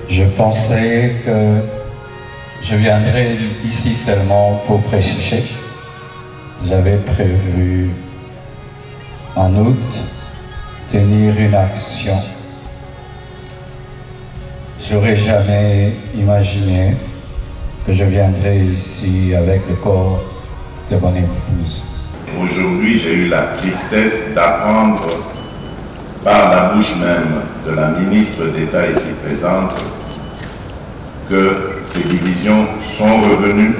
Je pensais que je viendrais ici seulement pour prêcher. J'avais prévu en août tenir une action. J'aurais jamais imaginé que je viendrais ici avec le corps de mon épouse. Aujourd'hui, j'ai eu la tristesse d'apprendre par la bouche même de la ministre d'État ici présente que ces divisions sont revenues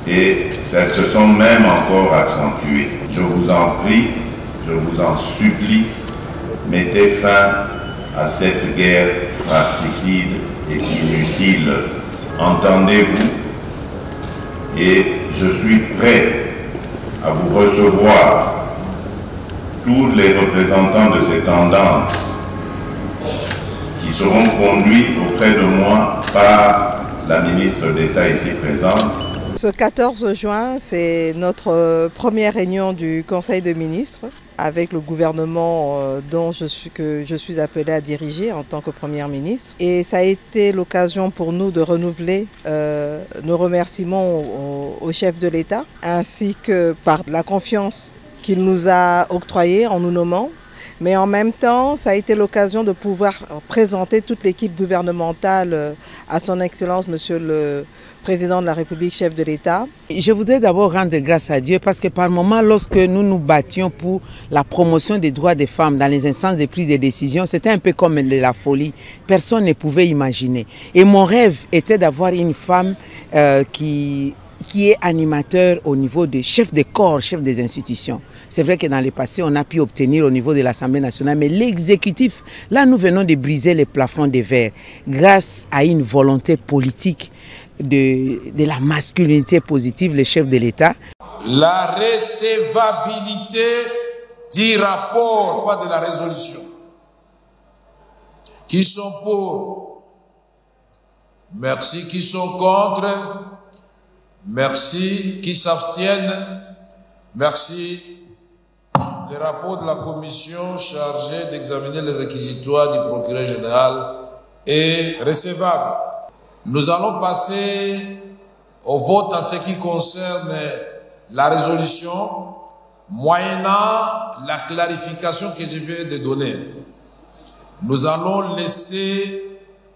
et elles se sont même encore accentuées. Je vous en prie, je vous en supplie, mettez fin à cette guerre fratricide et inutile. Entendez-vous? Et je suis prêt à vous recevoir, tous les représentants de ces tendances qui seront conduits auprès de moi par la ministre d'État ici présente. Ce 14 juin, c'est notre première réunion du Conseil des ministres avec le gouvernement que je suis appelée à diriger en tant que Première ministre. Et ça a été l'occasion pour nous de renouveler nos remerciements au chef de l'État, ainsi que par la confiance qu'il nous a octroyée en nous nommant. Mais en même temps, ça a été l'occasion de pouvoir présenter toute l'équipe gouvernementale à son Excellence, Monsieur le Président de la République, chef de l'État. Je voudrais d'abord rendre grâce à Dieu parce que par moments, lorsque nous nous battions pour la promotion des droits des femmes dans les instances de prise de décision, c'était un peu comme de la folie. Personne ne pouvait imaginer. Et mon rêve était d'avoir une femme qui est animateur au niveau des chefs de corps, chefs des institutions. C'est vrai que dans le passé, on a pu obtenir au niveau de l'Assemblée nationale, mais l'exécutif, là nous venons de briser les plafonds de verre grâce à une volonté politique de la masculinité positive, le chef de l'État. La recevabilité du rapport, pas de la résolution. Qui sont pour? Merci. Qui sont contre? Merci. Qui s'abstiennent? Merci. Le rapport de la commission chargée d'examiner les réquisitoires du procureur général est recevable. Nous allons passer au vote en ce qui concerne la résolution, moyennant la clarification que je viens de donner. Nous allons laisser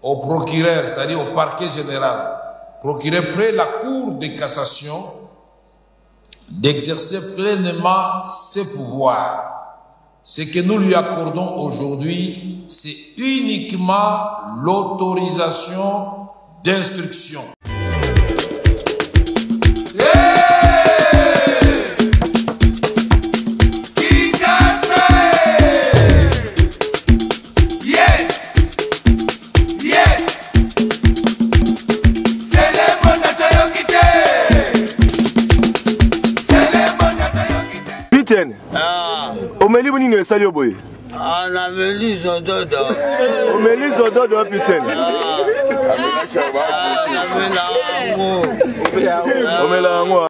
au procureur, c'est-à-dire au parquet général, procureur près la Cour de cassation, d'exercer pleinement ses pouvoirs. Ce que nous lui accordons aujourd'hui, c'est uniquement l'autorisation d'instruction. Omeli boni ne sali oboye. Ah, na meli zododo. Omeli zododo putain. Na mela ngo. Omela ngo.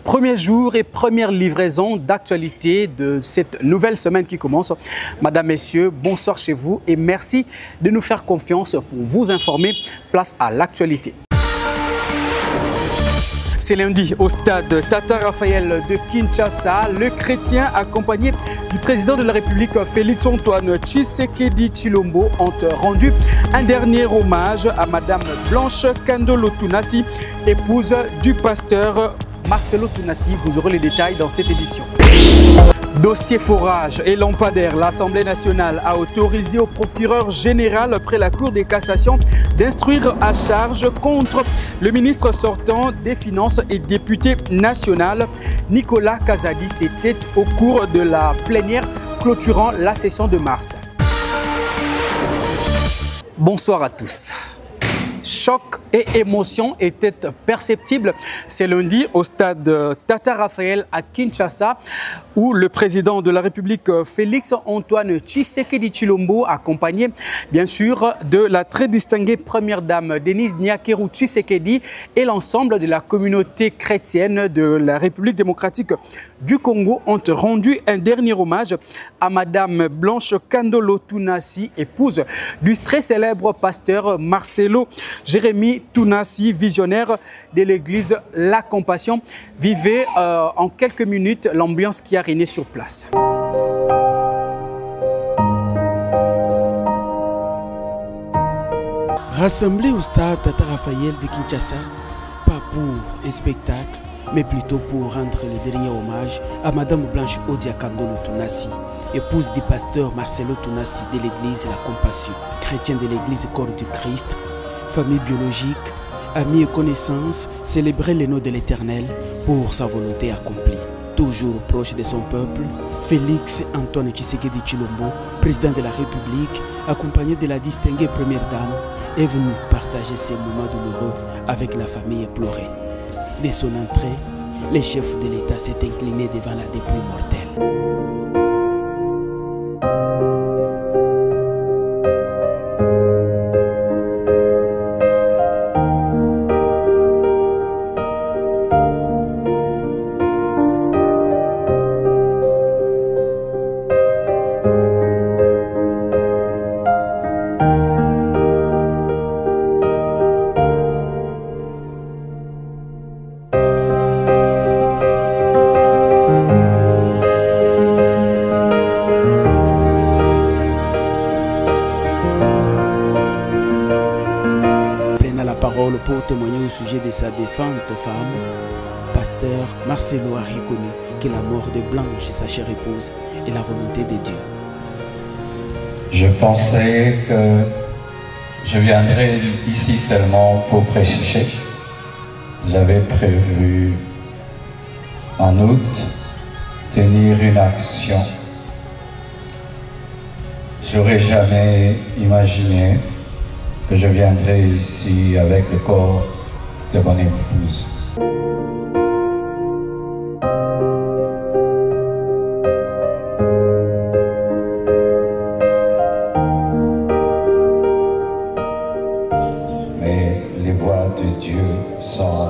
Premier jour et première livraison d'actualité de cette nouvelle semaine qui commence. Madame, Messieurs, bonsoir chez vous et merci de nous faire confiance pour vous informer. Place à l'actualité. C'est lundi au stade Tata Raphaël de Kinshasa. Le chrétien accompagné du président de la République Félix Antoine Tshisekedi Tshilombo ont rendu un dernier hommage à Madame Blanche Kandolo Tunasi, épouse du pasteur Marcelo Tunasi. Vous aurez les détails dans cette édition. Dossier forage et lampadaire, l'Assemblée nationale a autorisé au procureur général près la Cour de cassation d'instruire à charge contre le ministre sortant des Finances et député national Nicolas Kazadi. C'était au cours de la plénière clôturant la session de mars. Bonsoir à tous. Choc et émotion étaient perceptibles. C'est lundi au stade Tata Raphaël à Kinshasa où le président de la République Félix-Antoine Tshisekedi Tshilombo, accompagné bien sûr de la très distinguée première dame Denise Nyakeru Tshisekedi et l'ensemble de la communauté chrétienne de la République démocratique du Congo ont rendu un dernier hommage à Madame Blanche Kandolo Tunasi, épouse du très célèbre pasteur Marcelo Jérémy Tunasi, visionnaire de l'église La Compassion. Vivez en quelques minutes l'ambiance qui a régné sur place. Rassemblés au stade Tata Raphaël de Kinshasa, pas pour un spectacle, mais plutôt pour rendre le dernier hommage à Madame Blanche Odia Kandolo Tunasi, épouse du pasteur Marcelo Tunasi de l'église La Compassion, chrétienne de l'église Corps du Christ, famille biologique, amis et connaissances, célébrer le nom de l'Éternel pour sa volonté accomplie. Toujours proche de son peuple, Félix-Antoine Tshisekedi Tshilombo, président de la République, accompagné de la distinguée première dame, est venu partager ces moments douloureux avec la famille éplorée. Dès son entrée, le chef de l'État s'est incliné devant la dépouille mortelle. Pour témoigner au sujet de sa défunte femme, pasteur Marcelo a reconnu que la mort de Blanche, sa chère épouse, est la volonté de Dieu. Je pensais que je viendrais ici seulement pour prêcher. J'avais prévu en août tenir une action. J'aurais jamais imaginé que je viendrai ici avec le corps de mon épouse. Mais les voies de Dieu sont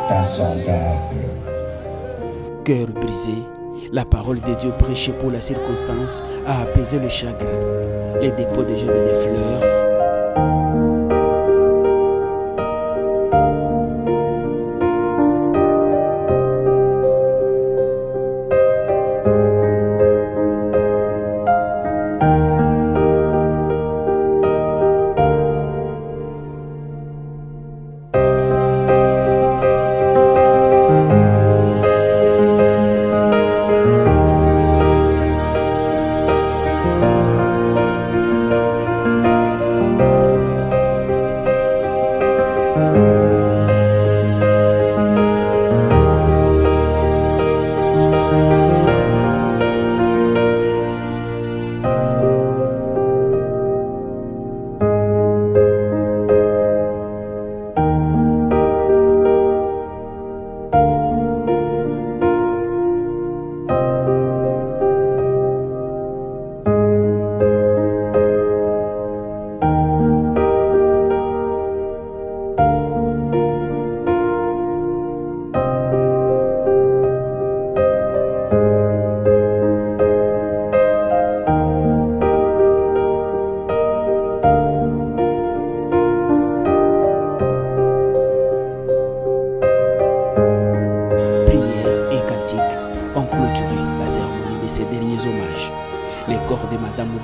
insondables. Cœur brisé, la parole de Dieu prêchée pour la circonstance a apaisé le chagrin. Les dépôts de jeunes des fleurs,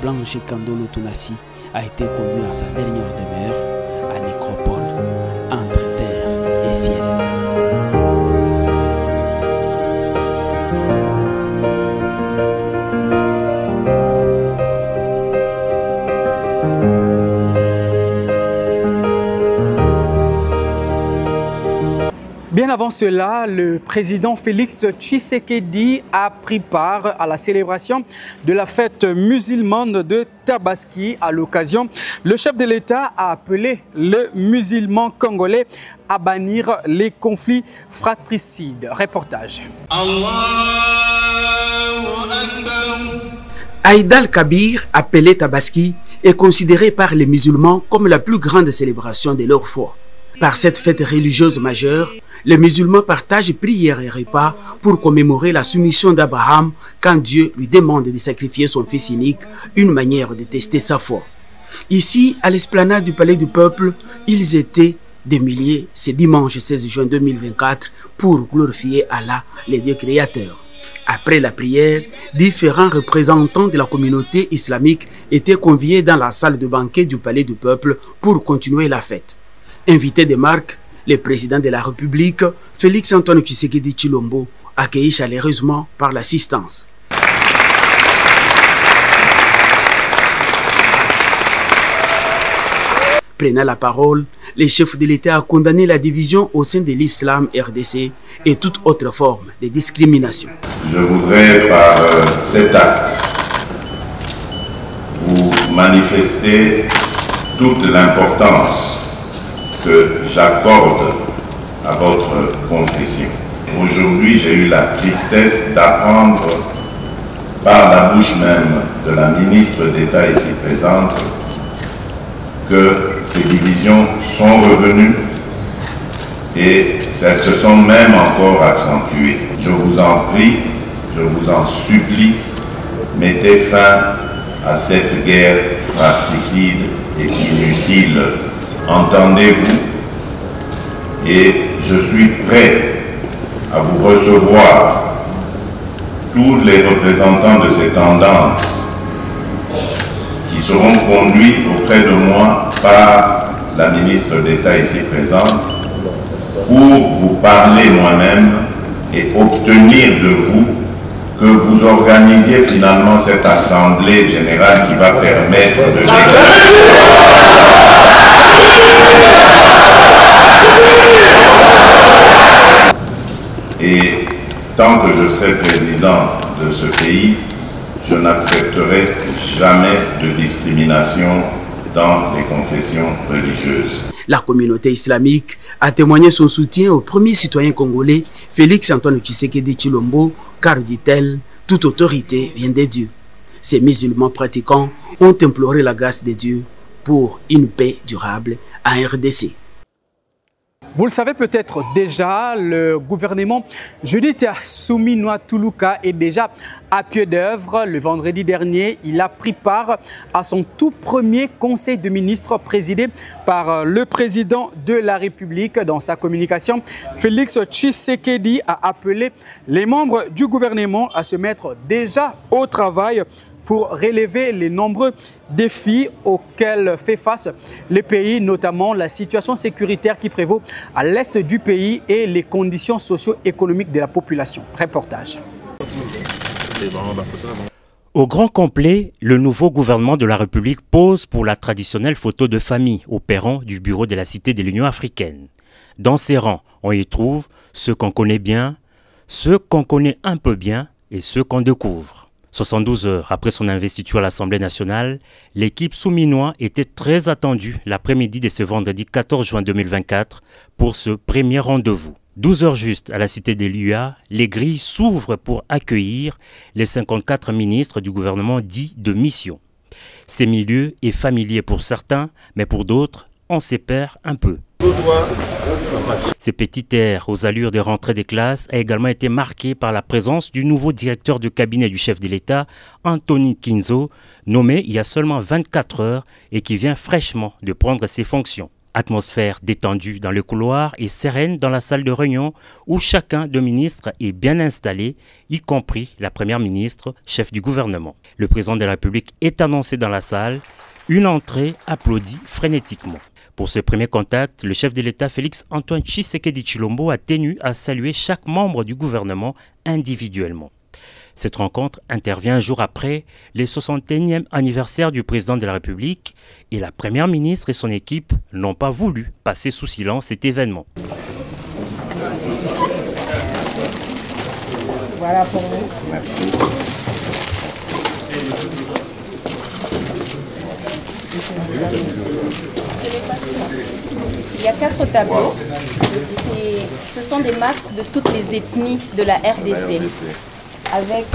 Blanche Kandolo Tunasi a été conduit à sa dernière demeure, à nécropole, entre terre et ciel. Bien avant cela, le président Félix Tshisekedi a pris part à la célébration de la fête musulmane de Tabaski. À l'occasion, le chef de l'État a appelé les musulmans congolais à bannir les conflits fratricides. Reportage. Aïd al-Kabir, appelé Tabaski, est considéré par les musulmans comme la plus grande célébration de leur foi. Par cette fête religieuse majeure, les musulmans partagent prières et repas pour commémorer la soumission d'Abraham quand Dieu lui demande de sacrifier son fils unique, une manière de tester sa foi. Ici, à l'esplanade du Palais du Peuple, ils étaient des milliers ce dimanche 16 juin 2024 pour glorifier Allah, le Dieu créateur. Après la prière, différents représentants de la communauté islamique étaient conviés dans la salle de banquet du Palais du Peuple pour continuer la fête. Invité de marque, le président de la République, Félix Antoine Tshisekedi Tshilombo, accueilli chaleureusement par l'assistance. Prenant la parole, le chef de l'État a condamné la division au sein de l'islam RDC et toute autre forme de discrimination. Je voudrais par cet acte vous manifester toute l'importance que j'accorde à votre confession. Aujourd'hui, j'ai eu la tristesse d'apprendre par la bouche même de la ministre d'État ici présente que ces divisions sont revenues et elles se sont même encore accentuées. Je vous en prie, je vous en supplie, mettez fin à cette guerre fratricide et inutile. Entendez-vous, et je suis prêt à vous recevoir tous les représentants de ces tendances qui seront conduits auprès de moi par la ministre d'État ici présente pour vous parler moi-même et obtenir de vous que vous organisiez finalement cette assemblée générale qui va permettre de Et tant que je serai président de ce pays, je n'accepterai jamais de discrimination dans les confessions religieuses. La communauté islamique a témoigné son soutien au premier citoyen congolais, Félix Antoine Tshisekedi Tshilombo, car, dit-elle, toute autorité vient de Dieu. Ces musulmans pratiquants ont imploré la grâce de Dieu pour une paix durable en RDC. Vous le savez peut-être déjà, le gouvernement Judith Suminwa Tuluka est déjà à pied d'œuvre. Le vendredi dernier, il a pris part à son tout premier conseil de ministres présidé par le président de la République. Dans sa communication, Félix Tshisekedi a appelé les membres du gouvernement à se mettre déjà au travail pour relever les nombreux défis auxquels fait face le pays, notamment la situation sécuritaire qui prévaut à l'est du pays et les conditions socio-économiques de la population. Reportage. Au grand complet, le nouveau gouvernement de la République pose pour la traditionnelle photo de famille au perron du bureau de la Cité de l'Union africaine. Dans ces rangs, on y trouve ceux qu'on connaît bien, ceux qu'on connaît un peu bien et ceux qu'on découvre. 72 heures après son investiture à l'Assemblée nationale, l'équipe souminois était très attendue l'après-midi de ce vendredi 14 juin 2024 pour ce premier rendez-vous. 12 heures juste à la Cité de l'UA, les grilles s'ouvrent pour accueillir les 54 ministres du gouvernement dit de mission. Ces milieux est familier pour certains, mais pour d'autres, on s'y perd un peu. Ce petit air aux allures de rentrée des classes a également été marqué par la présence du nouveau directeur de cabinet du chef de l'État, Anthony Kinzo, nommé il y a seulement 24 heures et qui vient fraîchement de prendre ses fonctions. Atmosphère détendue dans le couloir et sereine dans la salle de réunion où chacun des ministres est bien installé, y compris la première ministre, chef du gouvernement. Le président de la République est annoncé dans la salle, une entrée applaudie frénétiquement. Pour ce premier contact, le chef de l'État Félix Antoine Tshisekedi Tshilombo a tenu à saluer chaque membre du gouvernement individuellement. Cette rencontre intervient un jour après le 61e anniversaire du président de la République et la première ministre et son équipe n'ont pas voulu passer sous silence cet événement. Voilà pour vous. Merci. Il y a 4 tableaux. Ce sont des masques de toutes les ethnies de la RDC. Avec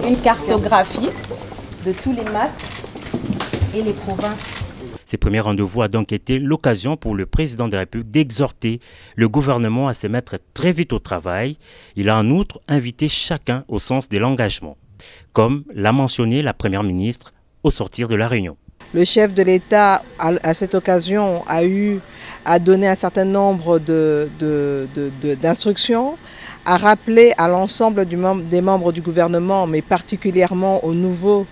une cartographie de tous les masques et les provinces. Ces premiers rendez-vous a donc été l'occasion pour le président de la République d'exhorter le gouvernement à se mettre très vite au travail. Il a en outre invité chacun au sens de l'engagement, comme l'a mentionné la première ministre au sortir de la réunion. Le chef de l'État, à cette occasion, a donné un certain nombre d'instructions, a rappelé à l'ensemble des membres du gouvernement, mais particulièrement aux nouveaux,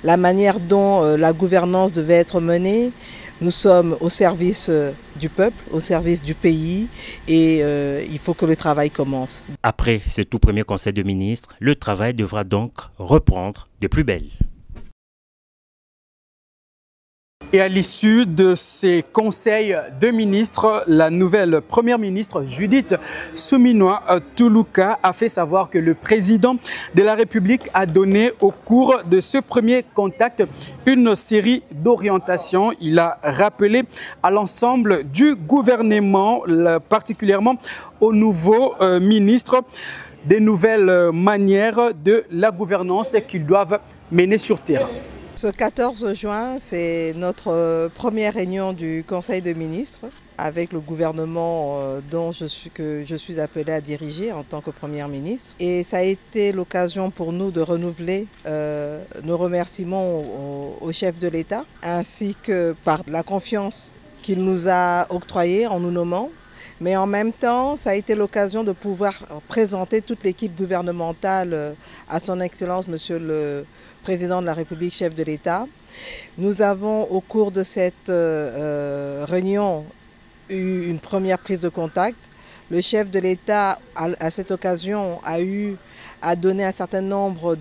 la manière dont la gouvernance devait être menée. Nous sommes au service du peuple, au service du pays et il faut que le travail commence. Après ce tout premier conseil de ministres, le travail devra donc reprendre de plus belle. Et à l'issue de ces conseils de ministres, la nouvelle première ministre Judith Suminwa Tuluka a fait savoir que le président de la République a donné au cours de ce premier contact une série d'orientations. Il a rappelé à l'ensemble du gouvernement, particulièrement aux nouveaux ministres, des nouvelles manières de la gouvernance qu'ils doivent mener sur terrain. Ce 14 juin, c'est notre première réunion du Conseil de ministres avec le gouvernement dont je suis appelée à diriger en tant que première ministre. Et ça a été l'occasion pour nous de renouveler nos remerciements au chef de l'État ainsi que par la confiance qu'il nous a octroyée en nous nommant. Mais en même temps, ça a été l'occasion de pouvoir présenter toute l'équipe gouvernementale à son Excellence, Monsieur le Président de la République, chef de l'État. Nous avons, au cours de cette réunion, eu une première prise de contact. Le chef de l'État, à cette occasion, a donné un certain nombre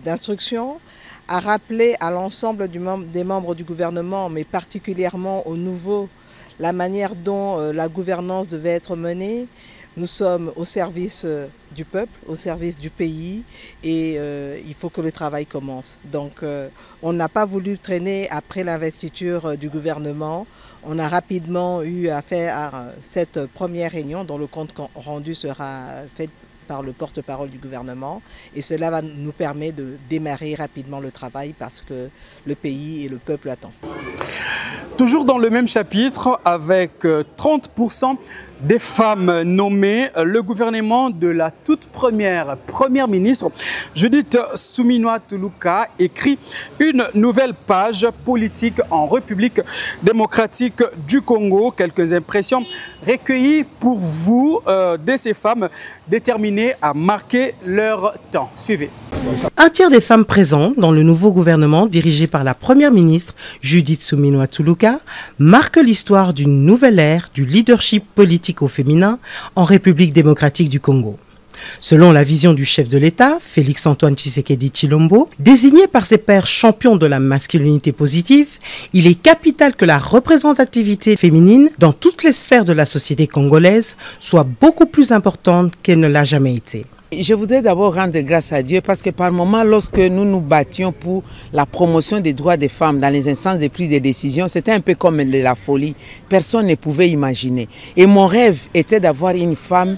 d'instructions, a rappelé à l'ensemble des membres du gouvernement, mais particulièrement aux nouveaux, la manière dont la gouvernance devait être menée. Nous sommes au service du peuple, au service du pays et il faut que le travail commence. Donc on n'a pas voulu traîner après l'investiture du gouvernement. On a rapidement eu à faire cette première réunion dont le compte rendu sera fait par le porte-parole du gouvernement et cela va nous permettre de démarrer rapidement le travail parce que le pays et le peuple attendent. Toujours dans le même chapitre, avec 30% des femmes nommées, le gouvernement de la toute première ministre, Judith Suminwa Tuluka, écrit une nouvelle page politique en République démocratique du Congo. Quelques impressions recueillies pour vous de ces femmes déterminées à marquer leur temps. Suivez. Un tiers des femmes présentes dans le nouveau gouvernement dirigé par la première ministre Judith Suminwa Tuluka marque l'histoire d'une nouvelle ère du leadership politique au féminin en République démocratique du Congo. Selon la vision du chef de l'État, Félix-Antoine Tshisekedi Tshilombo, désigné par ses pairs champion de la masculinité positive, il est capital que la représentativité féminine dans toutes les sphères de la société congolaise soit beaucoup plus importante qu'elle ne l'a jamais été. Je voudrais d'abord rendre grâce à Dieu parce que par moments, lorsque nous nous battions pour la promotion des droits des femmes dans les instances de prise de décision, c'était un peu comme de la folie. Personne ne pouvait imaginer. Et mon rêve était d'avoir une femme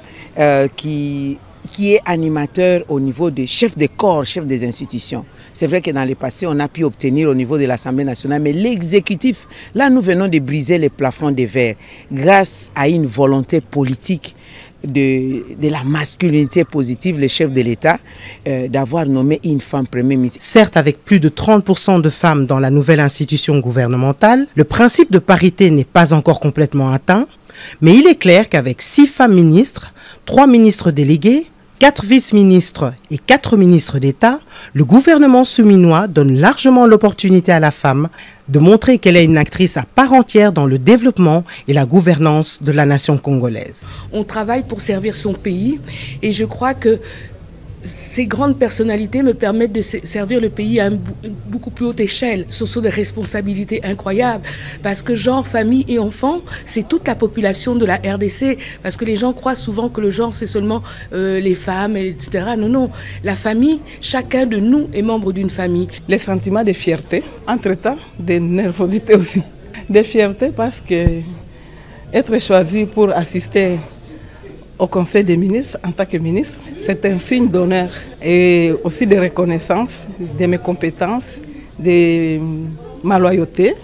qui est animateur au niveau des chefs de corps, chefs des institutions. C'est vrai que dans le passé, on a pu obtenir au niveau de l'Assemblée nationale, mais l'exécutif, là nous venons de briser les plafonds de verre grâce à une volonté politique de la masculinité positive, le chef de l'État, d'avoir nommé une femme première ministre. Certes, avec plus de 30% de femmes dans la nouvelle institution gouvernementale, le principe de parité n'est pas encore complètement atteint, mais il est clair qu'avec 6 femmes ministres, 3 ministres délégués, 4 vice-ministres et 4 ministres d'État, le gouvernement Suminwa donne largement l'opportunité à la femme de montrer qu'elle est une actrice à part entière dans le développement et la gouvernance de la nation congolaise. On travaille pour servir son pays et je crois que Ces grandes personnalités me permettent de servir le pays à une beaucoup plus haute échelle. Ce sont des responsabilités incroyables parce que genre, famille et enfants, c'est toute la population de la RDC. Parce que les gens croient souvent que le genre, c'est seulement les femmes, etc. Non, non. La famille, chacun de nous est membre d'une famille. Les sentiments de fierté, entre-temps, de nervosité aussi. De fierté parce que être choisi pour assister au Conseil des ministres en tant que ministre, c'est un signe d'honneur et aussi de reconnaissance de mes compétences, de ma loyauté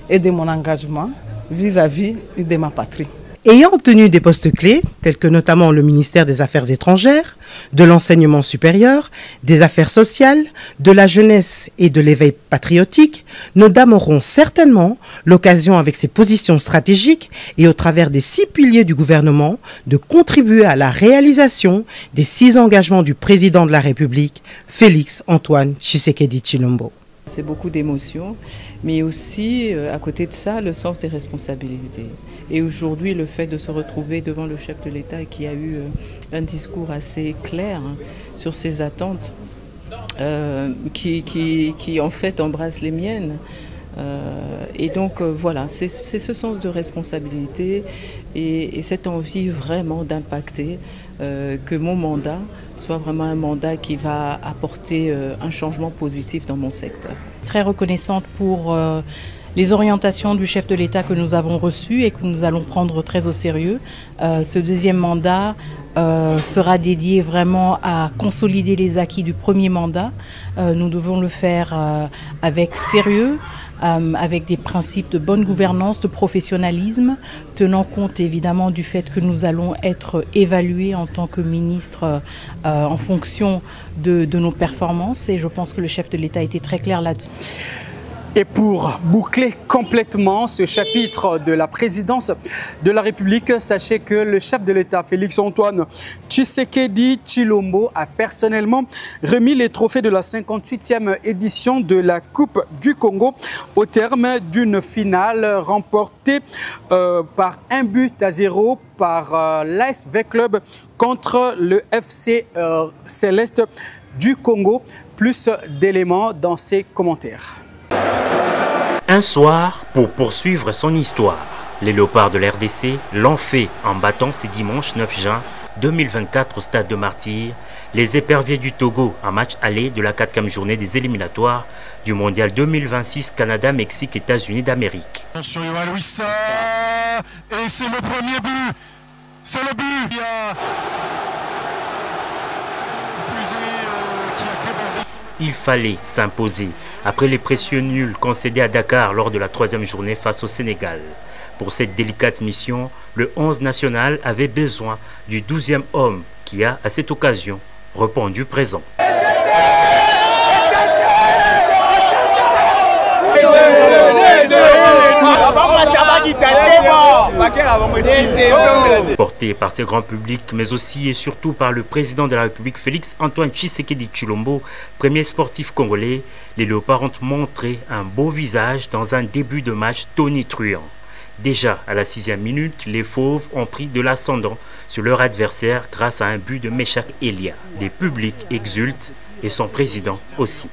et de mon engagement vis-à-vis de ma patrie. Ayant obtenu des postes clés, tels que notamment le ministère des Affaires étrangères, de l'enseignement supérieur, des affaires sociales, de la jeunesse et de l'éveil patriotique, nos dames auront certainement l'occasion, avec ces positions stratégiques et au travers des 6 piliers du gouvernement, de contribuer à la réalisation des 6 engagements du président de la République, Félix Antoine Tshisekedi Tshilombo. C'est beaucoup d'émotions, mais aussi, à côté de ça, le sens des responsabilités. Et aujourd'hui, le fait de se retrouver devant le chef de l'État qui a eu un discours assez clair sur ses attentes, qui en fait embrasse les miennes. Et donc voilà, c'est ce sens de responsabilité et cette envie vraiment d'impacter, que mon mandat soit vraiment un mandat qui va apporter un changement positif dans mon secteur. Très reconnaissante pour les orientations du chef de l'État que nous avons reçues et que nous allons prendre très au sérieux. Ce deuxième mandat sera dédié vraiment à consolider les acquis du premier mandat. Nous devons le faire avec sérieux, avec des principes de bonne gouvernance, de professionnalisme, tenant compte évidemment du fait que nous allons être évalués en tant que ministre en fonction de nos performances. Et je pense que le chef de l'État a été très clair là-dessus. Et pour boucler complètement ce chapitre de la présidence de la République, sachez que le chef de l'État, Félix Antoine Tshisekedi Tshilombo, a personnellement remis les trophées de la 58e édition de la Coupe du Congo au terme d'une finale remportée par 1-0 par l'ASV Club contre le FC Céleste du Congo. Plus d'éléments dans ses commentaires. Un soir pour poursuivre son histoire. Les Léopards de l'RDC l'ont fait en battant ce dimanche 9 juin 2024 au stade de Martyrs les éperviers du Togo en match aller de la 4e journée des éliminatoires du mondial 2026 Canada, Mexique, États-Unis d'Amérique. Attention Yohan Wissa, et c'est le premier but, c'est le but. Il y a une fusée qui a débordé. Il fallait s'imposer après les précieux nuls concédés à Dakar lors de la 3e journée face au Sénégal. Pour cette délicate mission, le 11 national avait besoin du 12e homme qui a, à cette occasion, répondu présent. Porté par ce grand public, mais aussi et surtout par le président de la République, Félix Antoine Tshisekedi Tshilombo, premier sportif congolais, les Léopards ont montré un beau visage dans un début de match tonitruant. Déjà à la 6e minute, les Fauves ont pris de l'ascendant sur leur adversaire grâce à un but de Meshak Elia. Les publics exultent et son président aussi.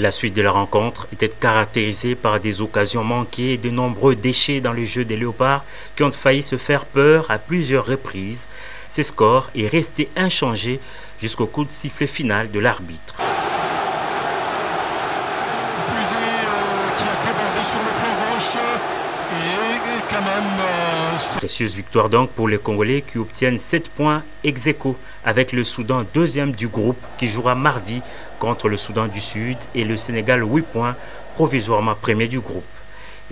La suite de la rencontre était caractérisée par des occasions manquées et de nombreux déchets dans le jeu des Léopards qui ont failli se faire peur à plusieurs reprises. Ce score est resté inchangé jusqu'au coup de sifflet final de l'arbitre. Fusée qui a débordé sur le flanc gauche et quand même... Précieuse victoire donc pour les Congolais qui obtiennent 7 points ex aequo avec le Soudan 2e du groupe qui jouera mardi contre le Soudan du Sud et le Sénégal 8 points provisoirement premier du groupe.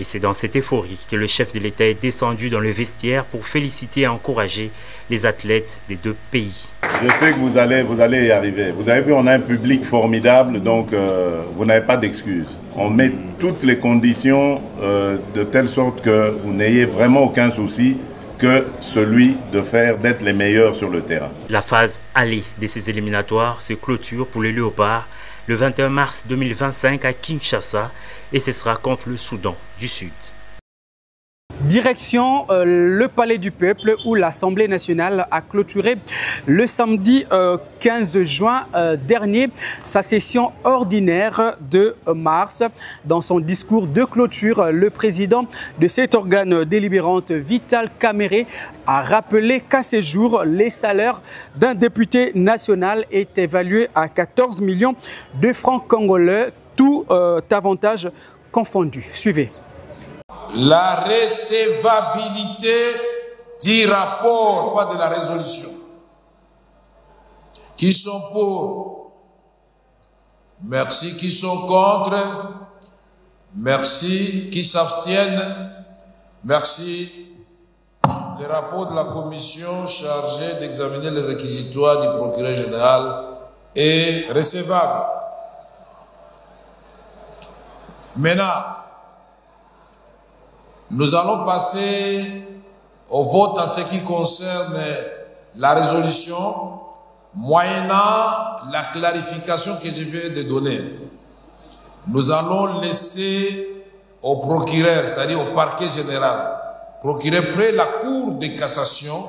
Et c'est dans cette euphorie que le chef de l'État est descendu dans le vestiaire pour féliciter et encourager les athlètes des deux pays. Je sais que vous allez y arriver. Vous avez vu, on a un public formidable, donc vous n'avez pas d'excuses. On met toutes les conditions de telle sorte que vous n'ayez vraiment aucun souci que celui d'être les meilleurs sur le terrain. La phase aller de ces éliminatoires se clôture pour les Léopards le 21 mars 2025 à Kinshasa et ce sera contre le Soudan du Sud. Direction le Palais du Peuple où l'Assemblée nationale a clôturé le samedi 15 juin dernier sa session ordinaire de mars. Dans son discours de clôture, le président de cet organe délibérante, Vital Kamerhe, a rappelé qu'à ce jour, les salaires d'un député national est évalué à 14 millions de francs congolais, tout avantage confondu. Suivez. La recevabilité du rapport, pas de la résolution. Qui sont pour? Merci. Qui sont contre? Merci. Qui s'abstiennent? Merci. Le rapport de la commission chargée d'examiner les réquisitoires du procureur général est recevable. Maintenant, nous allons passer au vote en ce qui concerne la résolution, moyennant la clarification que je viens de donner. Nous allons laisser au procureur, c'est-à-dire au parquet général, procureur près la Cour de cassation,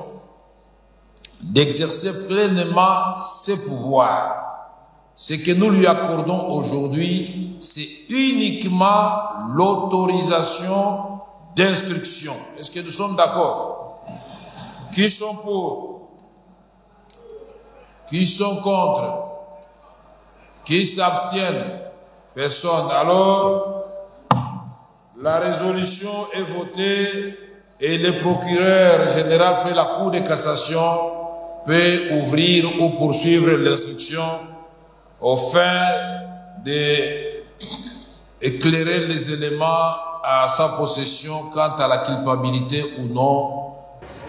d'exercer pleinement ses pouvoirs. Ce que nous lui accordons aujourd'hui, c'est uniquement l'autorisation d'instruction. Est-ce que nous sommes d'accord? Qui sont pour? Qui sont contre? Qui s'abstiennent? Personne. Alors, la résolution est votée et le procureur général près la Cour de cassation peut ouvrir ou poursuivre l'instruction au fin d'éclairer les éléments à sa possession quant à la culpabilité ou non.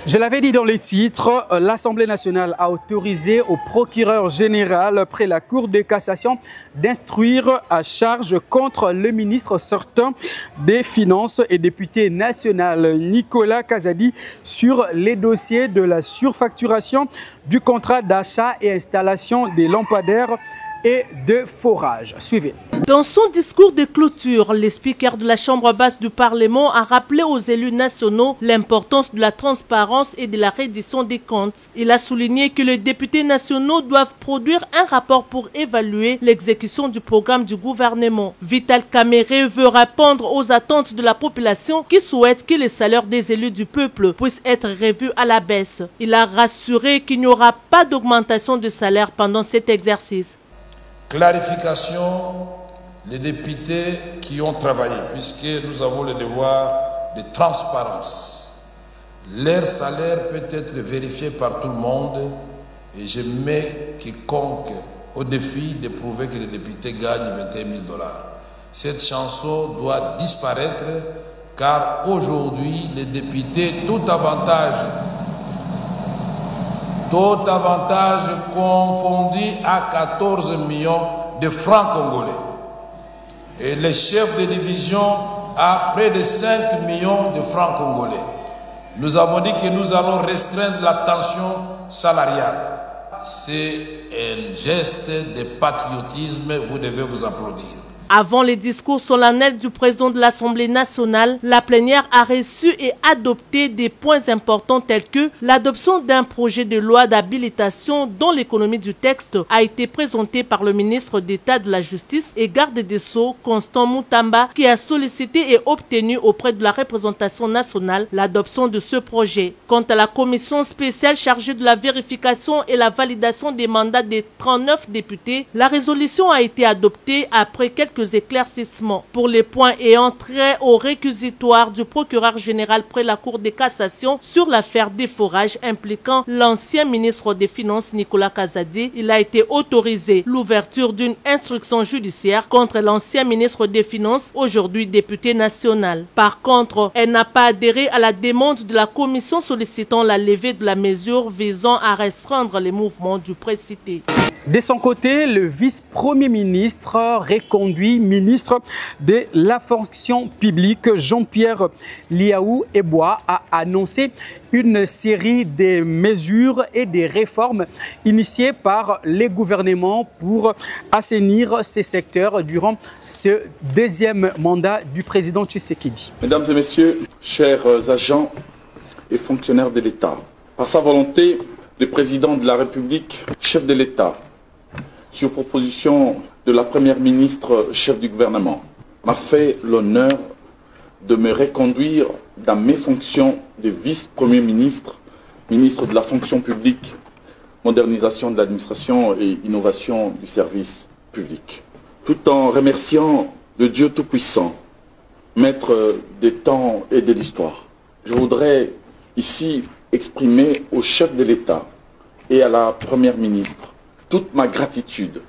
Je l'avais dit dans les titres, l'Assemblée nationale a autorisé au procureur général près la Cour de cassation d'instruire à charge contre le ministre sortant des Finances et député national Nicolas Kazadi sur les dossiers de la surfacturation du contrat d'achat et installation des lampadaires et de forage. Suivez. Dans son discours de clôture, le speaker de la Chambre basse du Parlement a rappelé aux élus nationaux l'importance de la transparence et de la reddition des comptes. Il a souligné que les députés nationaux doivent produire un rapport pour évaluer l'exécution du programme du gouvernement. Vital Kamerhe veut répondre aux attentes de la population qui souhaite que les salaires des élus du peuple puissent être revus à la baisse. Il a rassuré qu'il n'y aura pas d'augmentation de salaire pendant cet exercice. Clarification, les députés qui ont travaillé, puisque nous avons le devoir de transparence. Leur salaire peut être vérifié par tout le monde et je mets quiconque au défi de prouver que les députés gagnent 21 000 $. Cette chanson doit disparaître car aujourd'hui, les députés, tout avantage confondu à 14 millions de francs congolais. Et les chefs de division à près de 5 millions de francs congolais. Nous avons dit que nous allons restreindre la tension salariale. C'est un geste de patriotisme, vous devez vous applaudir. Avant les discours solennels du président de l'Assemblée nationale, la plénière a reçu et adopté des points importants tels que l'adoption d'un projet de loi d'habilitation dont l'économie du texte a été présentée par le ministre d'État de la Justice et garde des Sceaux, Constant Moutamba, qui a sollicité et obtenu auprès de la représentation nationale l'adoption de ce projet. Quant à la commission spéciale chargée de la vérification et la validation des mandats des 39 députés, la résolution a été adoptée après quelques éclaircissements. Pour les points ayant trait au réquisitoire du procureur général près la Cour de cassation sur l'affaire des forages impliquant l'ancien ministre des Finances Nicolas Kazadi, il a été autorisé l'ouverture d'une instruction judiciaire contre l'ancien ministre des Finances, aujourd'hui député national. Par contre, elle n'a pas adhéré à la demande de la commission sollicitant la levée de la mesure visant à restreindre les mouvements du précité. De son côté, le vice-premier ministre reconduit Kedi, ministre de la fonction publique, Jean-Pierre Liaou Eboa, a annoncé une série de mesures et des réformes initiées par les gouvernements pour assainir ces secteurs durant ce deuxième mandat du président Tshisekedi. Mesdames et messieurs, chers agents et fonctionnaires de l'État, par sa volonté, le président de la République, chef de l'État, sur proposition de la première ministre, chef du gouvernement, m'a fait l'honneur de me reconduire dans mes fonctions de vice-premier ministre, ministre de la fonction publique, modernisation de l'administration et innovation du service public. Tout en remerciant le Dieu Tout-Puissant, maître des temps et de l'histoire, je voudrais ici exprimer au chef de l'État et à la première ministre toute ma gratitude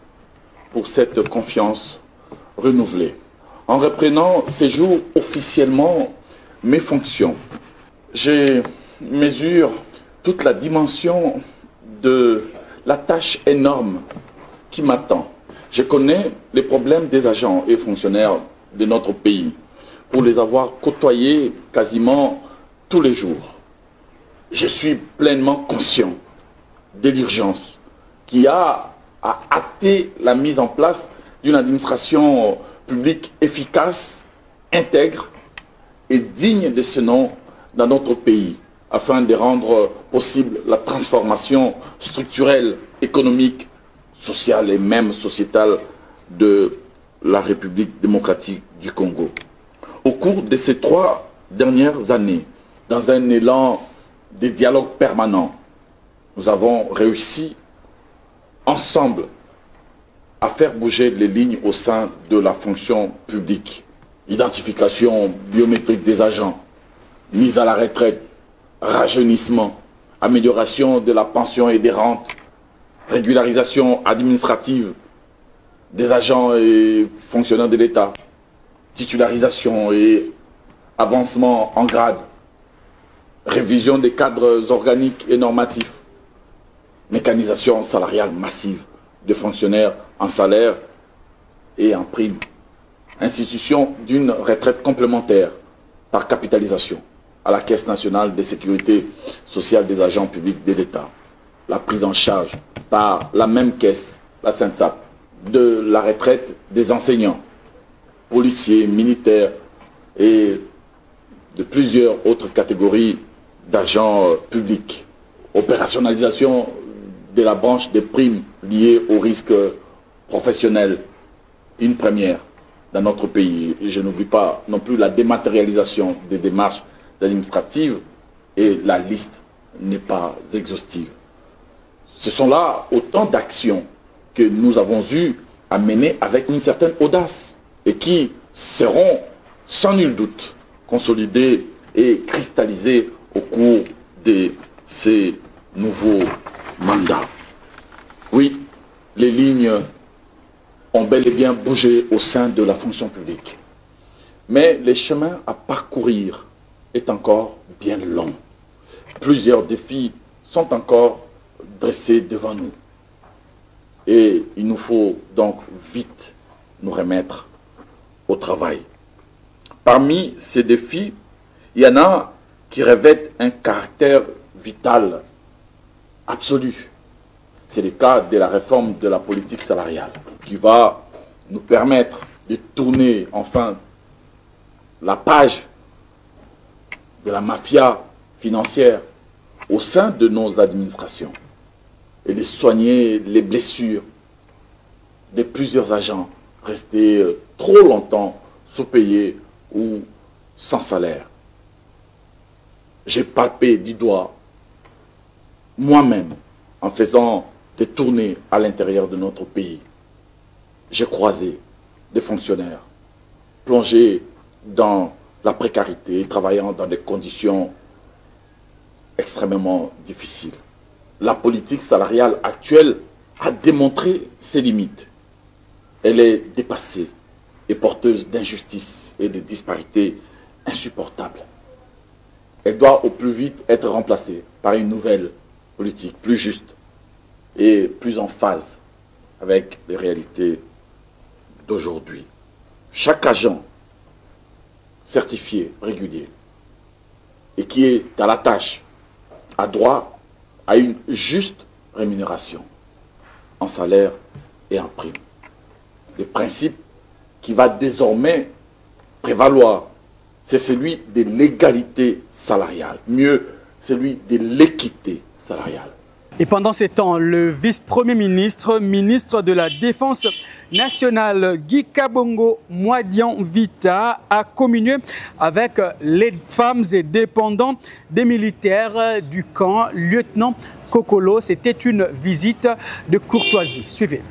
pour cette confiance renouvelée. En reprenant ces jours officiellement mes fonctions, je mesure toute la dimension de la tâche énorme qui m'attend. Je connais les problèmes des agents et fonctionnaires de notre pays pour les avoir côtoyés quasiment tous les jours. Je suis pleinement conscient de l'urgence qui a à acter la mise en place d'une administration publique efficace, intègre et digne de ce nom dans notre pays, afin de rendre possible la transformation structurelle, économique, sociale et même sociétale de la République démocratique du Congo. Au cours de ces 3 dernières années, dans un élan de dialogue permanent, nous avons réussi ensemble à faire bouger les lignes au sein de la fonction publique. Identification biométrique des agents, mise à la retraite, rajeunissement, amélioration de la pension et des rentes, régularisation administrative des agents et fonctionnaires de l'État, titularisation et avancement en grade, révision des cadres organiques et normatifs, mécanisation salariale massive de fonctionnaires en salaire et en prime, institution d'une retraite complémentaire par capitalisation à la Caisse nationale de sécurité sociale des agents publics de l'État, la prise en charge par la même caisse, la SENSAP, de la retraite des enseignants, policiers, militaires et de plusieurs autres catégories d'agents publics, opérationnalisation de la branche des primes liées au risque professionnel, une première dans notre pays. Et je n'oublie pas non plus la dématérialisation des démarches administratives et la liste n'est pas exhaustive. Ce sont là autant d'actions que nous avons eu à mener avec une certaine audace et qui seront sans nul doute consolidées et cristallisées au cours de ces nouveaux mandats. Oui, les lignes ont bel et bien bougé au sein de la fonction publique. Mais le chemin à parcourir est encore bien long. Plusieurs défis sont encore dressés devant nous. Et il nous faut donc vite nous remettre au travail. Parmi ces défis, il y en a qui revêtent un caractère vital, absolu. C'est le cas de la réforme de la politique salariale qui va nous permettre de tourner enfin la page de la mafia financière au sein de nos administrations et de soigner les blessures de plusieurs agents restés trop longtemps sous-payés ou sans salaire. J'ai palpé du doigt moi-même en faisant des tournées à l'intérieur de notre pays. J'ai croisé des fonctionnaires plongés dans la précarité, travaillant dans des conditions extrêmement difficiles. La politique salariale actuelle a démontré ses limites. Elle est dépassée et porteuse d'injustices et de disparités insupportables. Elle doit au plus vite être remplacée par une nouvelle politique plus juste et plus en phase avec les réalités d'aujourd'hui. chaque agent certifié, régulier, et qui est à la tâche, a droit à une juste rémunération en salaire et en prime. Le principe qui va désormais prévaloir, c'est celui de l'égalité salariale, mieux celui de l'équité salariale. Et pendant ces temps, le vice-premier ministre, ministre de la Défense nationale, Guy Kabongo Mwadian Vita, a communié avec les femmes et dépendants des militaires du camp lieutenant Kokolo. C'était une visite de courtoisie. Suivez.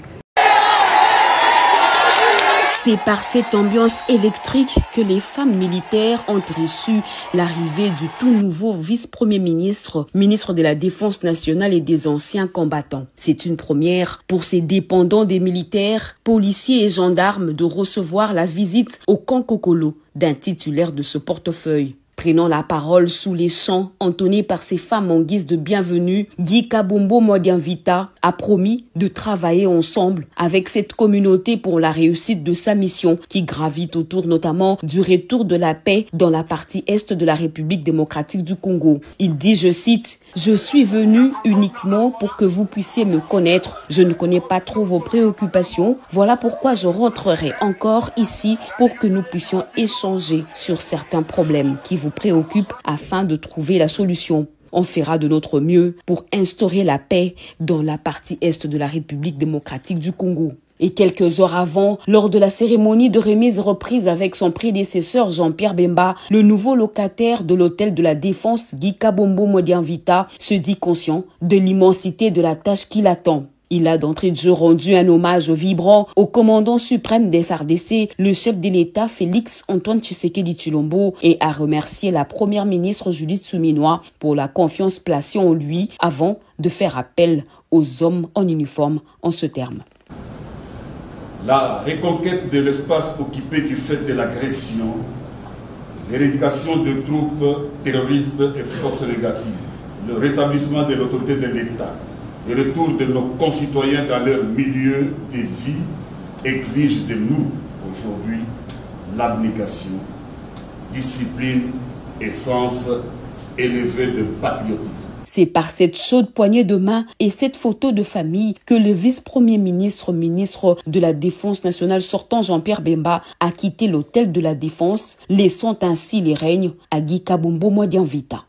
C'est par cette ambiance électrique que les femmes militaires ont reçu l'arrivée du tout nouveau vice-premier ministre, ministre de la Défense nationale et des anciens combattants. C'est une première pour ces dépendants des militaires, policiers et gendarmes de recevoir la visite au camp Kokolo d'un titulaire de ce portefeuille. Prenant la parole sous les chants entonnés par ces femmes en guise de bienvenue, Guy Kabongo Mwadian Vita a promis de travailler ensemble avec cette communauté pour la réussite de sa mission qui gravite autour notamment du retour de la paix dans la partie est de la République démocratique du Congo. Il dit, je cite, « Je suis venu uniquement pour que vous puissiez me connaître. Je ne connais pas trop vos préoccupations. Voilà pourquoi je rentrerai encore ici pour que nous puissions échanger sur certains problèmes qui vous préoccupent afin de trouver la solution. On fera de notre mieux pour instaurer la paix dans la partie est de la République démocratique du Congo. » Et quelques heures avant, lors de la cérémonie de remise reprise avec son prédécesseur Jean-Pierre Bemba, le nouveau locataire de l'hôtel de la Défense, Guy Kabongo Mwadian Vita, se dit conscient de l'immensité de la tâche qui l'attend. Il a d'entrée de jeu rendu un hommage vibrant au commandant suprême des FARDC, le chef de l'État Félix Antoine Tshisekedi Tshilombo, et a remercié la première ministre Judith Suminwa pour la confiance placée en lui avant de faire appel aux hommes en uniforme en ce terme. La reconquête de l'espace occupé du fait de l'agression, l'éradication de troupes terroristes et forces négatives, le rétablissement de l'autorité de l'État, le retour de nos concitoyens dans leur milieu de vie exige de nous aujourd'hui l'abnégation, discipline et sens élevé de patriotisme. C'est par cette chaude poignée de main et cette photo de famille que le vice-premier ministre, ministre de la Défense nationale sortant Jean-Pierre Bemba a quitté l'hôtel de la Défense, laissant ainsi les règnes à Guy Kabongo Mwadian Vita.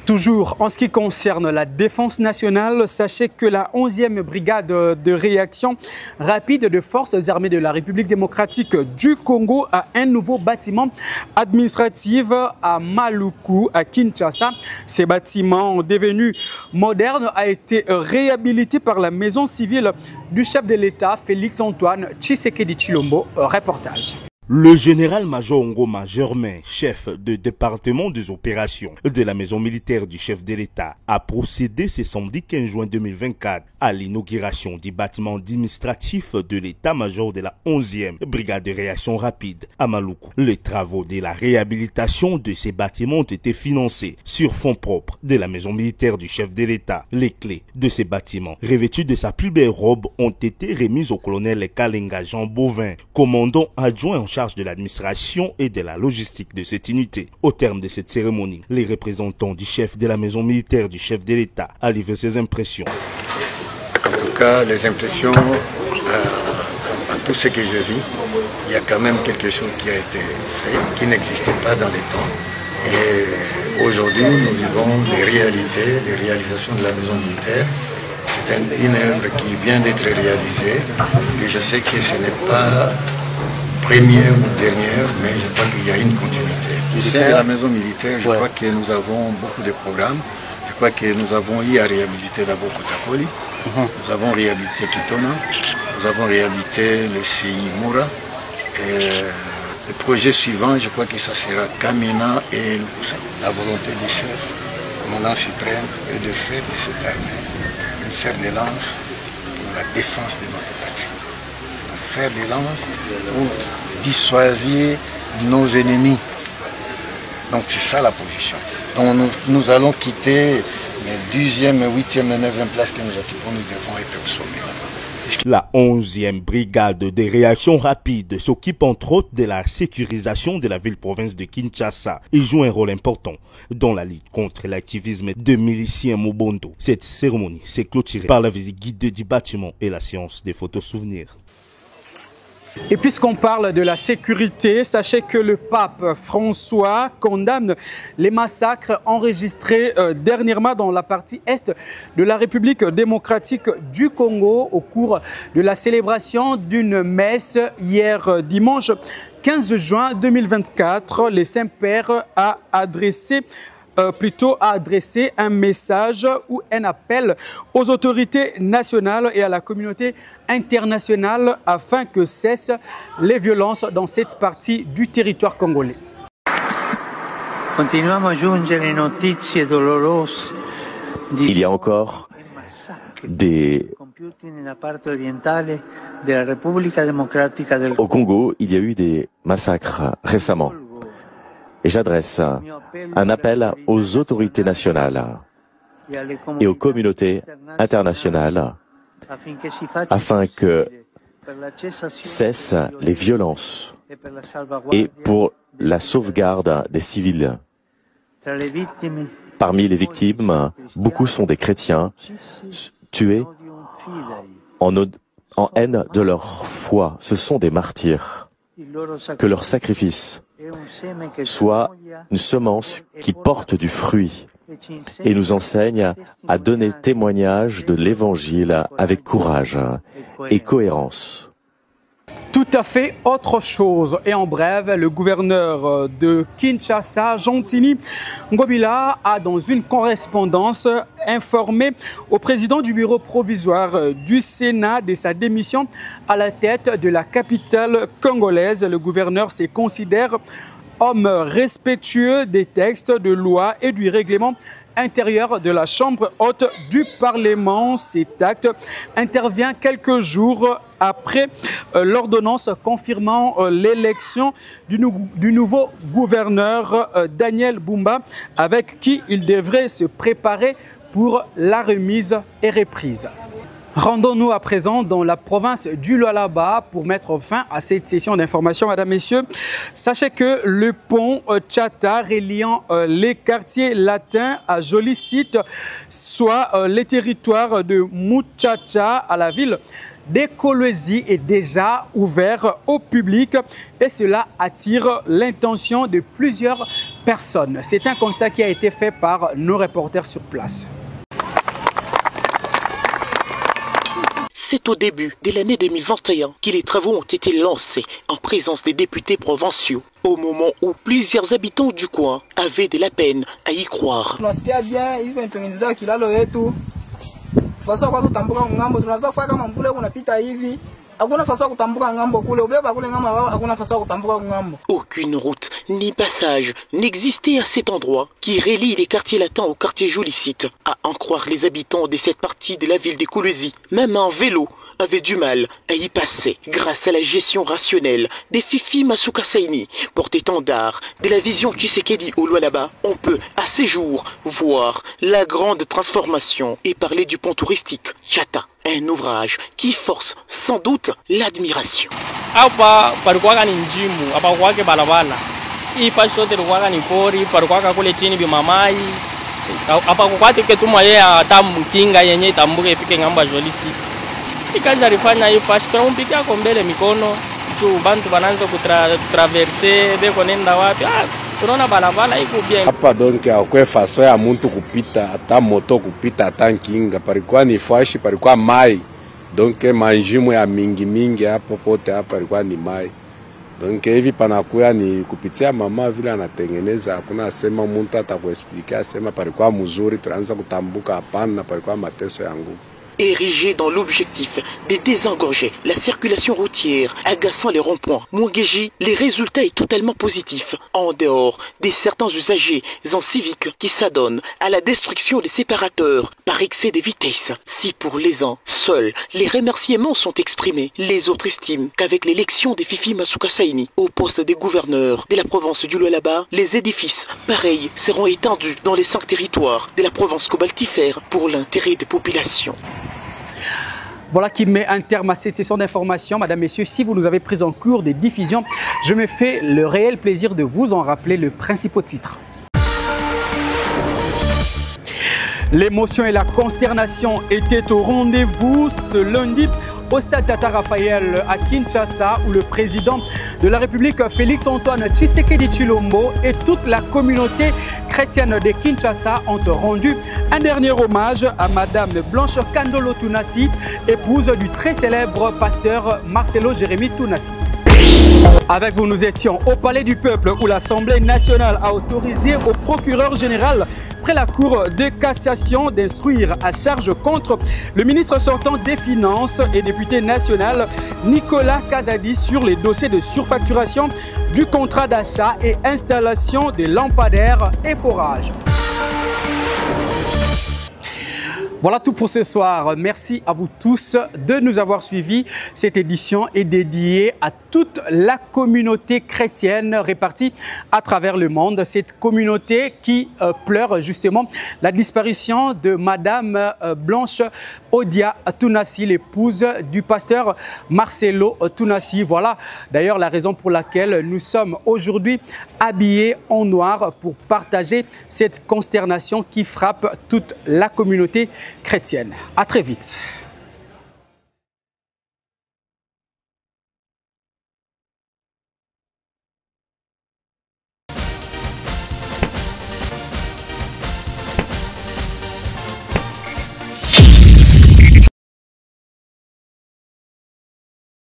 Toujours en ce qui concerne la défense nationale, sachez que la 11e brigade de réaction rapide de forces armées de la République démocratique du Congo a un nouveau bâtiment administratif à Maluku, à Kinshasa. Ce bâtiment devenu moderne a été réhabilité par la maison civile du chef de l'État, Félix Antoine Tshisekedi Tshilombo. Reportage. Le général-major Ngoma Germain, chef de département des opérations de la maison militaire du chef de l'État, a procédé ce samedi 15 juin 2024 à l'inauguration du bâtiment administratif de l'état-major de la 11e brigade de réaction rapide à Maluku. Les travaux de la réhabilitation de ces bâtiments ont été financés sur fonds propres de la maison militaire du chef de l'État. Les clés de ces bâtiments, revêtus de sa plus belle robe, ont été remises au colonel Kalenga Jean Bovin, commandant adjoint en charge de l'administration et de la logistique de cette unité. Au terme de cette cérémonie, les représentants du chef de la maison militaire du chef de l'État a livré ses impressions. En tout cas, les impressions, dans tout ce que je vis, il y a quand même quelque chose qui a été fait, qui n'existait pas dans les temps. Et aujourd'hui, nous vivons des réalités, des réalisations de la maison militaire. C'est une œuvre qui vient d'être réalisée, et je sais que ce n'est pas première ou dernière, mais je crois qu'il y a une continuité. Au sein de la maison militaire, je crois que nous avons beaucoup de programmes. Je crois que nous avons eu à réhabiliter d'abord Kotakoli, nous avons réhabilité Kitona, nous avons réhabilité le CI Moura. Et le projet suivant, je crois que ça sera Kamina et Lukusa. La volonté du chef, commandant suprême, est de faire de cette armée une fer de lance pour la défense de notre patrie. Faire des lances pour dissuader nos ennemis. Donc c'est ça la position. Donc nous allons quitter les 12e, 8e et 9e places que nous occupons, nous devons être au sommet. Et La 11e brigade des réactions rapides s'occupe entre autres de la sécurisation de la ville-province de Kinshasa et joue un rôle important dans la lutte contre l'activisme de miliciens Mobondo. Cette cérémonie s'est clôturée par la visite guidée du bâtiment et la séance des photos souvenirs. Et puisqu'on parle de la sécurité, sachez que le pape François condamne les massacres enregistrés dernièrement dans la partie est de la République démocratique du Congo au cours de la célébration d'une messe hier dimanche 15 juin 2024. Le Saint-Père a adressé un message ou un appel aux autorités nationales et à la communauté internationale afin que cessent les violences dans cette partie du territoire congolais. Il y a encore Au Congo, il y a eu des massacres récemment. Et j'adresse un appel aux autorités nationales et aux communautés internationales afin que cessent les violences et pour la sauvegarde des civils. Parmi les victimes, beaucoup sont des chrétiens tués en haine de leur foi. Ce sont des martyrs. Que leur sacrifice soit une semence qui porte du fruit et nous enseigne à donner témoignage de l'Évangile avec courage et cohérence. Tout à fait autre chose. Et en bref, le gouverneur de Kinshasa, Gentini Ngobila, a dans une correspondance informé au président du bureau provisoire du Sénat de sa démission à la tête de la capitale congolaise. Le gouverneur se considère homme respectueux des textes de loi et du règlement intérieur de la Chambre haute du Parlement. Cet acte intervient quelques jours après l'ordonnance confirmant l'élection du nouveau gouverneur Daniel Bumba, avec qui il devrait se préparer pour la remise et reprise. Rendons-nous à présent dans la province du Lualaba pour mettre fin à cette session d'information, mesdames, messieurs. Sachez que le pont Tchata reliant les quartiers latins à Joli Site, soit les territoires de Muchacha à la ville d'Ekolwezi, est déjà ouvert au public et cela attire l'intention de plusieurs personnes. C'est un constat qui a été fait par nos reporters sur place. C'est au début de l'année 2021 que les travaux ont été lancés en présence des députés provinciaux, au moment où plusieurs habitants du coin avaient de la peine à y croire. Aucune route ni passage n'existait à cet endroit qui relie les quartiers latins au quartier Jolicite. À en croire les habitants de cette partie de la ville d'Ekolwezi, même un vélo avait du mal à y passer. Grâce à la gestion rationnelle des Fifi Masuka Saini, porte-étendard de la vision Tshisekedi au Lualaba, on peut à ces jours voir la grande transformation et parler du pont touristique Tchata. Un ouvrage qui force sans doute l'admiration. Ikalifanya hii fashi tunampikia kombele mikono juu bantu bananza kutraverse beko nenda wapi tunaona balabala iko bien hapa donc akwe faso ya muntu kupita hata moto kupita hata nkinga palikuwa ni fashi palikuwa mai donc manjimo ya mingi hapo pote hapa palikuwa ni mai donc hivi panakuya ni kupitia mama vile anatengeneza hakuna sema muntu atakuexplikia sema palikuwa mzuri tunaanza kutambuka hapana palikuwa mateso ya nguvu. Érigé dans l'objectif de désengorger la circulation routière, agaçant les ronds-points, Mwengeji, les résultats est totalement positif, en dehors des certains usagers en civique qui s'adonnent à la destruction des séparateurs par excès de vitesse. Si pour les uns, seuls les remerciements sont exprimés, les autres estiment qu'avec l'élection des Fifi Masuka Saini au poste des gouverneurs de la province du Lualaba, les édifices pareils seront étendus dans les 5 territoires de la province cobaltifère pour l'intérêt des populations. Voilà qui met un terme à cette session d'information. Madame, Messieurs, si vous nous avez pris en cours des diffusions, je me fais le réel plaisir de vous en rappeler le principal titre. L'émotion et la consternation étaient au rendez-vous ce lundi au stade Tata Raphaël à Kinshasa, où le président de la République Félix Antoine Tshisekedi Tshilombo et toute la communauté chrétienne de Kinshasa ont rendu un dernier hommage à Madame Blanche Kandolo Tunasi, épouse du très célèbre pasteur Marcelo Jérémy Tunasi. Avec vous, nous étions au Palais du Peuple où l'Assemblée nationale a autorisé au procureur général près la Cour de cassation d'instruire à charge contre le ministre sortant des Finances et député national Nicolas Kazadi sur les dossiers de surfacturation du contrat d'achat et installation des lampadaires et forages. Voilà tout pour ce soir. Merci à vous tous de nous avoir suivis. Cette édition est dédiée à toute la communauté chrétienne répartie à travers le monde. Cette communauté qui pleure justement la disparition de Madame Blanche Odia Tunasi, l'épouse du pasteur Marcelo Tunasi. Voilà d'ailleurs la raison pour laquelle nous sommes aujourd'hui habillés en noir pour partager cette consternation qui frappe toute la communauté chrétienne. À très vite.